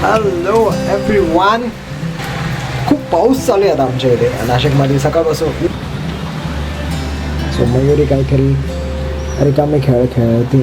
Hello everyone. खूप पाऊस चालू आहे आता आमच्या इथे नाशिकमध्ये सकाळपासून. सो मयुरी काहीतरी रिकामे खेळ खेळते.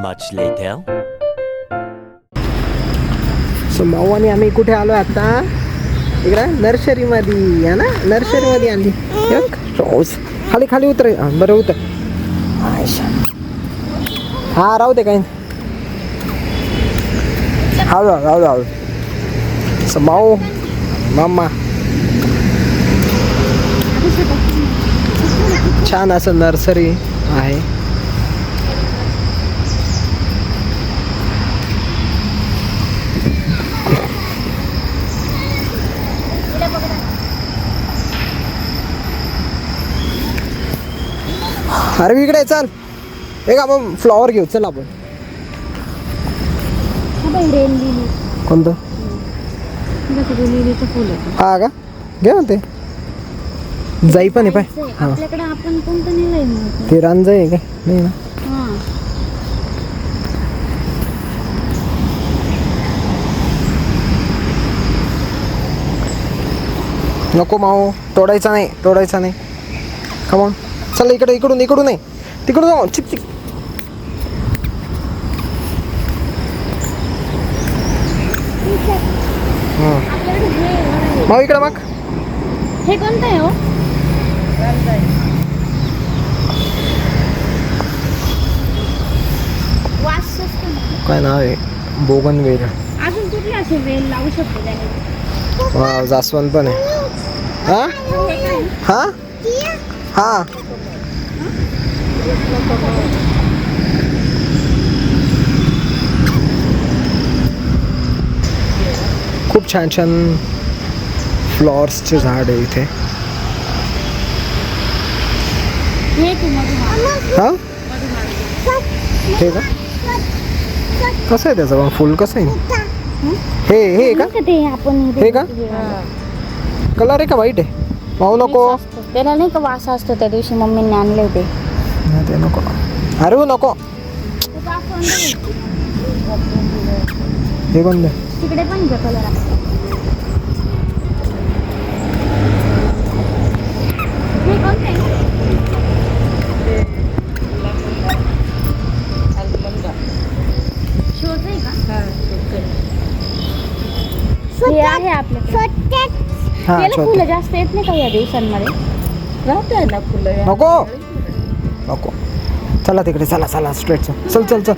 Much later. सो माऊ आणि आम्ही कुठे आलो आता? इकडं नर्सरीमध्ये आहे ना, नर्सरीमध्ये आणली. रोज खाली खाली उतर. बरं उतर. हा राहू दे काही. हळू हळू हळू. सो माऊ मामा छान असं नर्सरी आहे. अरे इकडे चल. एक आपण फ्लॉवर घेऊ. चल आपण. कोणतं? हा का घे म्हणते. जाई पण आहे पाय. आपल्याकडे आपण कोणतं नेलंय? ते रांजाई आहे काय? नाही ना. नको माऊ. तोडायचा नाही, तोडायचा नाही. कमॉन चल इकडे. इकडून इकडून नाही, तिकडून जाऊ. चिक चिक. माऊ इकडे मग. हे कोणतं आहे हो? काय नाव आहे? बोगनवेल. अजून कुठले असे वेल लावू शकतो त्याने? वा जास्वंद पण आहे. हा हा हा. खूप छान छान फ्लॉवर्सचे झाड आहे इथे. हा हे का? कसं आहे त्याचं फुल? कसं आहे हे का? हे का कलर आहे का? व्हाईट आहे. माऊ नको. त्याला नाही का वास असतो? त्या दिवशी मम्मीने आणले होते. ते नको. अरे नको. हे कोणतं? तिकडे पण कलर आहे. हे कोणते? शोध आहे का? हे आहे आपल्याकडे. त्याला फुलं जास्त येत नाही का या दिवसांमध्ये? राहते ना फुलं. नको नको. चला तिकडे. चला चला स्ट्रेट. चल चल चल.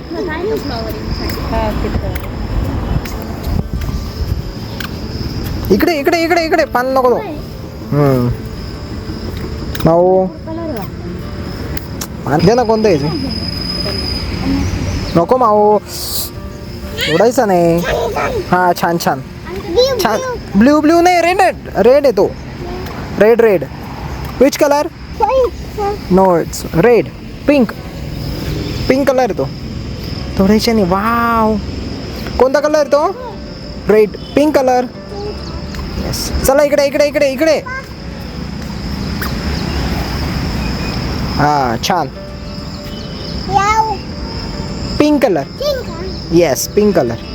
इकडे इकडे इकडे इकडे. पान नको तो. माऊ दे ना. कोणतं यायचे? नको माऊ. उडायचा नाही. हा छान छान छान. ब्ल्यू ब्ल्यू नाही, रेड रेड आहे तो. Red red. Which colour? No it's red. Pink. Pink colour आहे तो. तोडायचा नाही. वाव. कोणता कलर तो? रेड. Pink colour. येस. चला इकडे इकडे इकडे इकडे. हा छान. Pink colour. Yes pink colour.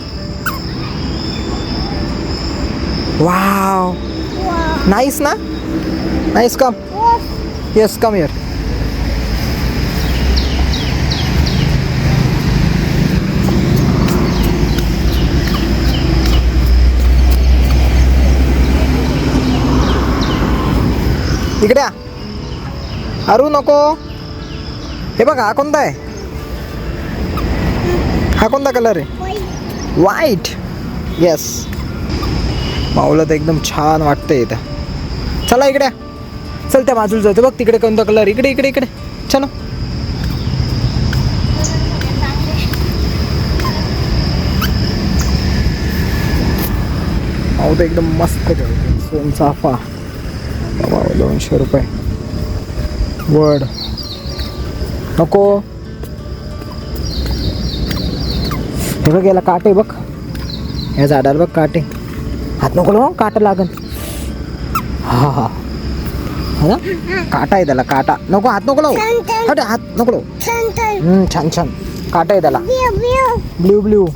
Wow. Nice ना? Nice. Come. Yes come here. इकडे या. अरू नको. हे बघा हा कोणता आहे? हा कोणता कलर आहे? व्हाईट. येस. माऊला तर एकदम छान वाटतंय इथं. चला इकडे या. चल त्या बाजूला जायचं बघ तिकडे कोणता कलर. इकडे इकडे इकडे. चलो. माऊ तर एकदम मस्त सोनचाफा. 200 रुपये. वड नको. हे बघ याला काटे बघ. या झाडाला बघ काटे. हात नको लावू, काटा लागन. हा हा हा ना, काटा आहे त्याला. काटा नको. हात नको लावू. हट, हात नको लावू. छान छान काटा आहे त्याला. Blue blue.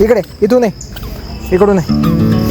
इकडे इथून आहे. इकडून आहे.